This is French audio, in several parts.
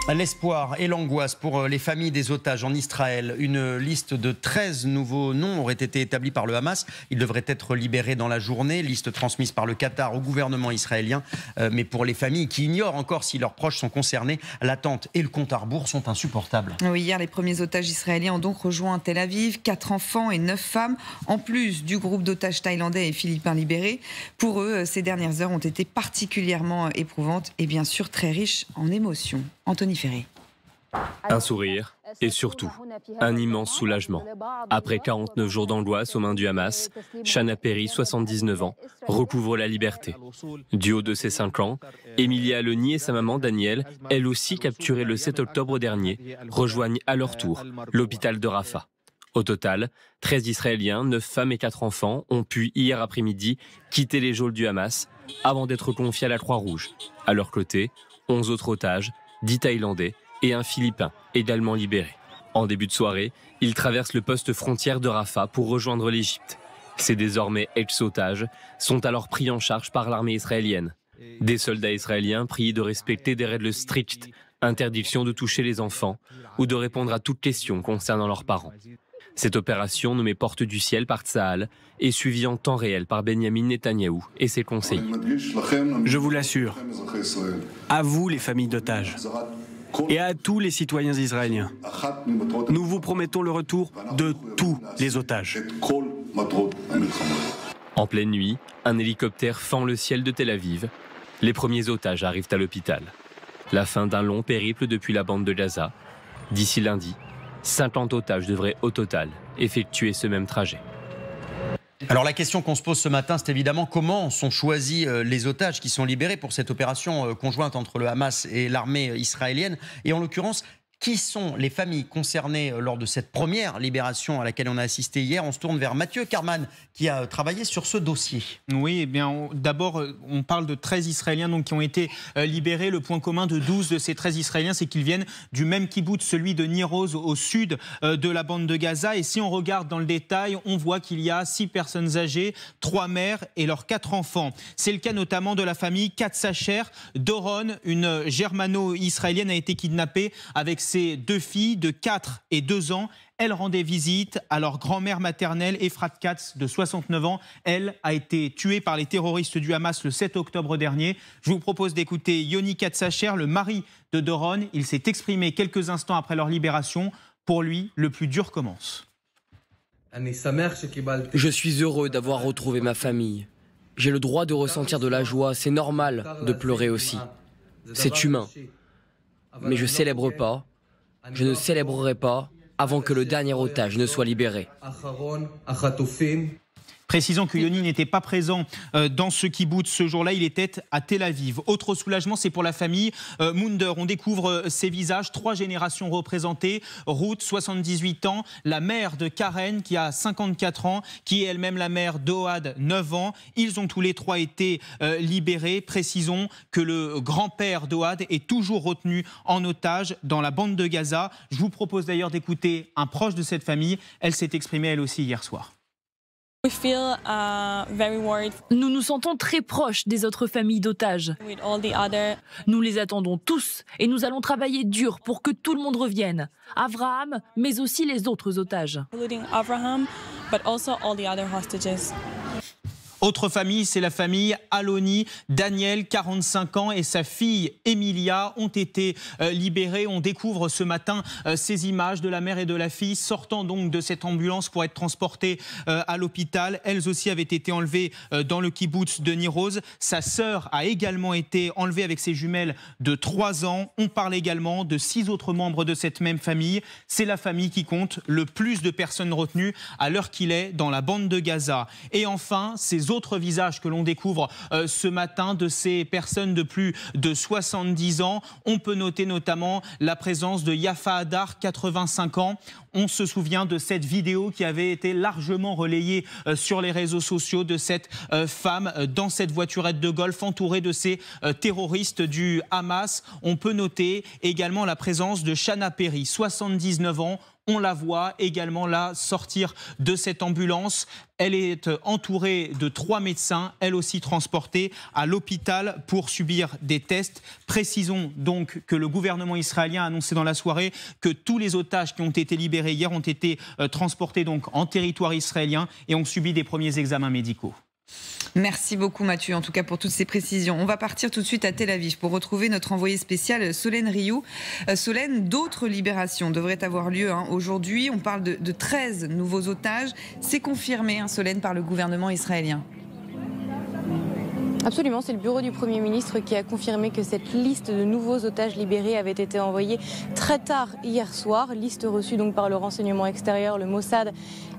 L'espoir et l'angoisse pour les familles des otages en Israël. Une liste de 13 nouveaux noms aurait été établie par le Hamas. Ils devraient être libérés dans la journée. Liste transmise par le Qatar au gouvernement israélien. Mais pour les familles qui ignorent encore si leurs proches sont concernés, l'attente et le compte à rebours sont insupportables. Oui, hier, les premiers otages israéliens ont donc rejoint Tel Aviv. 4 enfants et 9 femmes, en plus du groupe d'otages thaïlandais et philippins libérés. Pour eux, ces dernières heures ont été particulièrement éprouvantes et bien sûr très riches en émotions. Anthony Ferré. Un sourire et surtout un immense soulagement. Après 49 jours d'angoisse aux mains du Hamas, Shana Perry, 79 ans, recouvre la liberté. Du haut de ses 5 ans, Emilia Aloni et sa maman Danielle, elle aussi capturée le 7 octobre dernier, rejoignent à leur tour l'hôpital de Rafah. Au total, 13 Israéliens, 9 femmes et 4 enfants ont pu hier après-midi quitter les geôles du Hamas avant d'être confiés à la Croix-Rouge. À leur côté, 11 autres otages, 10 Thaïlandais et un Philippin, également libéré. En début de soirée, ils traversent le poste frontière de Rafah pour rejoindre l'Égypte. Ces désormais ex-otages sont alors pris en charge par l'armée israélienne. Des soldats israéliens prient de respecter des règles strictes, interdiction de toucher les enfants ou de répondre à toute question concernant leurs parents. Cette opération, nommée Porte du Ciel par Tsahal, est suivie en temps réel par Benjamin Netanyahou et ses conseillers. Je vous l'assure, à vous les familles d'otages et à tous les citoyens israéliens, nous vous promettons le retour de tous les otages. En pleine nuit, un hélicoptère fend le ciel de Tel Aviv. Les premiers otages arrivent à l'hôpital. La fin d'un long périple depuis la bande de Gaza. D'ici lundi, 50 otages devraient au total effectuer ce même trajet. Alors la question qu'on se pose ce matin, c'est évidemment comment sont choisis les otages qui sont libérés pour cette opération conjointe entre le Hamas et l'armée israélienne. Et en l'occurrence, qui sont les familles concernées lors de cette première libération à laquelle on a assisté hier? On se tourne vers Mathieu Karman qui a travaillé sur ce dossier. Oui, eh bien, d'abord, on parle de 13 Israéliens donc, qui ont été libérés. Le point commun de 12 de ces 13 Israéliens, c'est qu'ils viennent du même kibboutz, celui de Nir Oz, au sud de la bande de Gaza. Et si on regarde dans le détail, on voit qu'il y a 6 personnes âgées, 3 mères et leurs 4 enfants. C'est le cas notamment de la famille Katsacher. Doron, une germano-israélienne, a été kidnappée avec ses 2 filles de 4 et 2 ans. Elle rendait visite à leur grand-mère maternelle, Efrat Katz, de 69 ans. Elle a été tuée par les terroristes du Hamas le 7 octobre dernier. Je vous propose d'écouter Yoni Katsacher, le mari de Doron. Il s'est exprimé quelques instants après leur libération. Pour lui, le plus dur commence. Je suis heureux d'avoir retrouvé ma famille. J'ai le droit de ressentir de la joie. C'est normal de pleurer aussi. C'est humain. Mais je célèbre pas. Je ne célébrerai pas avant que le dernier otage ne soit libéré. Précisons que Yoni n'était pas présent dans ce kibboutz ce jour-là, il était à Tel Aviv. Autre soulagement, c'est pour la famille Munder. On découvre ces visages, 3 générations représentées. Ruth, 78 ans, la mère de Karen qui a 54 ans, qui est elle-même la mère d'Ohad, 9 ans. Ils ont tous les 3 été libérés. Précisons que le grand-père d'Ohad est toujours retenu en otage dans la bande de Gaza. Je vous propose d'ailleurs d'écouter un proche de cette famille. Elle s'est exprimée elle aussi hier soir. Nous nous sentons très proches des autres familles d'otages. Nous les attendons tous et nous allons travailler dur pour que tout le monde revienne. Avraham, mais aussi les autres otages. Autre famille, c'est la famille Aloni. Daniel, 45 ans, et sa fille Emilia ont été libérés. On découvre ce matin ces images de la mère et de la fille sortant donc de cette ambulance pour être transportées à l'hôpital. Elles aussi avaient été enlevées dans le kibboutz de Nir Oz. Sa sœur a également été enlevée avec ses jumelles de 3 ans. On parle également de 6 autres membres de cette même famille. C'est la famille qui compte le plus de personnes retenues à l'heure qu'il est dans la bande de Gaza. Et enfin, ces autres visages que l'on découvre ce matin de ces personnes de plus de 70 ans. On peut noter notamment la présence de Yafa Hadar, 85 ans. On se souvient de cette vidéo qui avait été largement relayée sur les réseaux sociaux de cette femme dans cette voiturette de golf entourée de ces terroristes du Hamas. On peut noter également la présence de Shana Perry, 79 ans. On la voit également là sortir de cette ambulance. Elle est entourée de 3 médecins, elle aussi transportée à l'hôpital pour subir des tests. Précisons donc que le gouvernement israélien a annoncé dans la soirée que tous les otages qui ont été libérés hier ont été transportés donc en territoire israélien et ont subi des premiers examens médicaux. Merci beaucoup Mathieu, en tout cas pour toutes ces précisions. On va partir tout de suite à Tel Aviv pour retrouver notre envoyé spécial Solène Rioux. Solène, d'autres libérations devraient avoir lieu aujourd'hui. On parle de 13 nouveaux otages. C'est confirmé, Solène, par le gouvernement israélien. Absolument, c'est le bureau du Premier ministre qui a confirmé que cette liste de nouveaux otages libérés avait été envoyée très tard hier soir. Liste reçue donc par le renseignement extérieur, le Mossad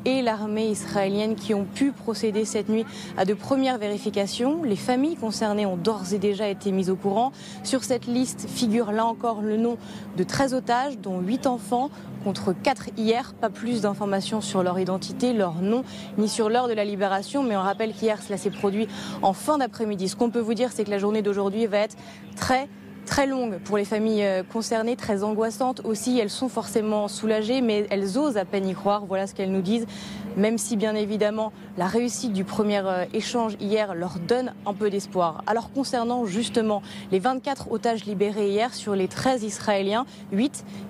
et l'armée israélienne qui ont pu procéder cette nuit à de premières vérifications. Les familles concernées ont d'ores et déjà été mises au courant. Sur cette liste figure là encore le nom de 13 otages, dont 8 enfants, contre 4 hier. Pas plus d'informations sur leur identité, leur nom, ni sur l'heure de la libération. Mais on rappelle qu'hier, cela s'est produit en fin d'après-midi. Ce qu'on peut vous dire, c'est que la journée d'aujourd'hui va être très longue pour les familles concernées, très angoissante aussi. Elles sont forcément soulagées, mais elles osent à peine y croire. Voilà ce qu'elles nous disent. Même si, bien évidemment, la réussite du premier échange hier leur donne un peu d'espoir. Alors, concernant justement les 24 otages libérés hier sur les 13 Israéliens,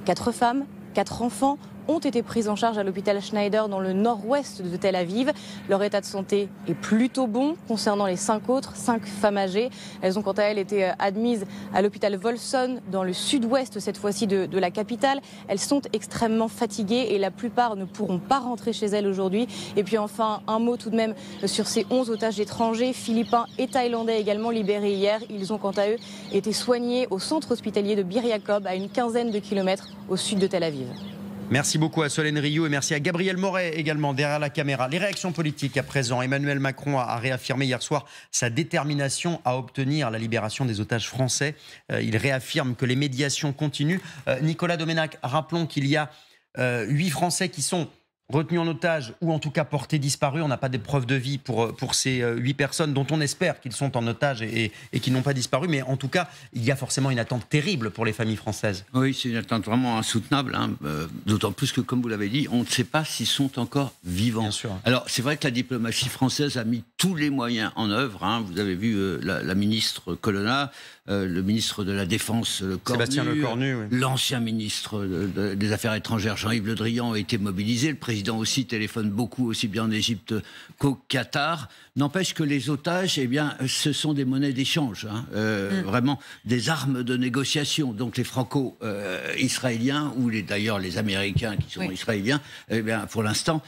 4 femmes, 4 enfants ont été prises en charge à l'hôpital Schneider dans le nord-ouest de Tel Aviv. Leur état de santé est plutôt bon concernant les 5 autres, 5 femmes âgées. Elles ont quant à elles été admises à l'hôpital Volson dans le sud-ouest cette fois-ci de la capitale. Elles sont extrêmement fatiguées et la plupart ne pourront pas rentrer chez elles aujourd'hui. Et puis enfin, un mot tout de même sur ces 11 otages étrangers, philippins et thaïlandais également libérés hier. Ils ont quant à eux été soignés au centre hospitalier de Bir Yaakov à une quinzaine de kilomètres au sud de Tel Aviv. Merci beaucoup à Solène Rioux et merci à Gabriel Moret également derrière la caméra. Les réactions politiques à présent. Emmanuel Macron a réaffirmé hier soir sa détermination à obtenir la libération des otages français. Il réaffirme que les médiations continuent. Nicolas Domenach, rappelons qu'il y a 8 Français qui sont retenus en otage ou en tout cas portés disparus. On n'a pas de preuves de vie pour ces 8 personnes dont on espère qu'ils sont en otage et qui n'ont pas disparu. Mais en tout cas, il y a forcément une attente terrible pour les familles françaises. Oui, c'est une attente vraiment insoutenable. D'autant plus que, comme vous l'avez dit, on ne sait pas s'ils sont encore vivants. Bien sûr. Alors, c'est vrai que la diplomatie française a mis tous les moyens en œuvre. Vous avez vu la ministre Colonna, le ministre de la Défense Sébastien Lecornu, oui. L'ancien ministre des Affaires étrangères Jean-Yves Le Drian a été mobilisé. Le président aussi téléphone beaucoup, aussi bien en Égypte qu'au Qatar. N'empêche que les otages, eh bien, ce sont des monnaies d'échange, vraiment des armes de négociation. Donc les franco-israéliens ou d'ailleurs les Américains qui sont israéliens, eh bien, pour l'instant,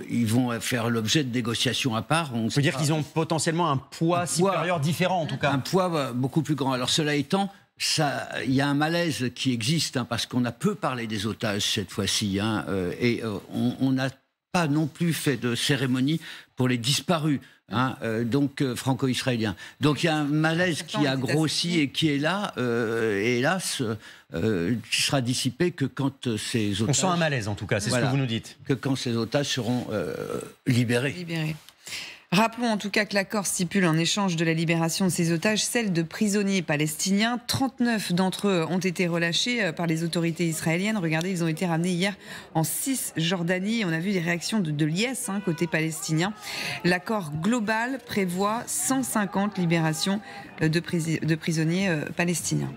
ils vont faire l'objet de négociations à part. On peut dire qu'ils ont potentiellement un poids supérieur différent en tout cas. Un poids beaucoup plus grand. Alors cela étant, il y a un malaise qui existe parce qu'on a peu parlé des otages cette fois-ci et on n'a pas non plus fait de cérémonie pour les disparus. Donc franco-israéliens. Donc il y a un malaise qui a grossi et qui est là, et hélas, qui sera dissipé que quand ces otages... On sent un malaise en tout cas, c'est ce que vous nous dites. Que quand ces otages seront libérés. Rappelons en tout cas que l'accord stipule en échange de la libération de ces otages celle de prisonniers palestiniens. 39 d'entre eux ont été relâchés par les autorités israéliennes. Regardez, ils ont été ramenés hier en Cisjordanie. On a vu des réactions de liesse côté palestinien. L'accord global prévoit 150 libérations de prisonniers palestiniens.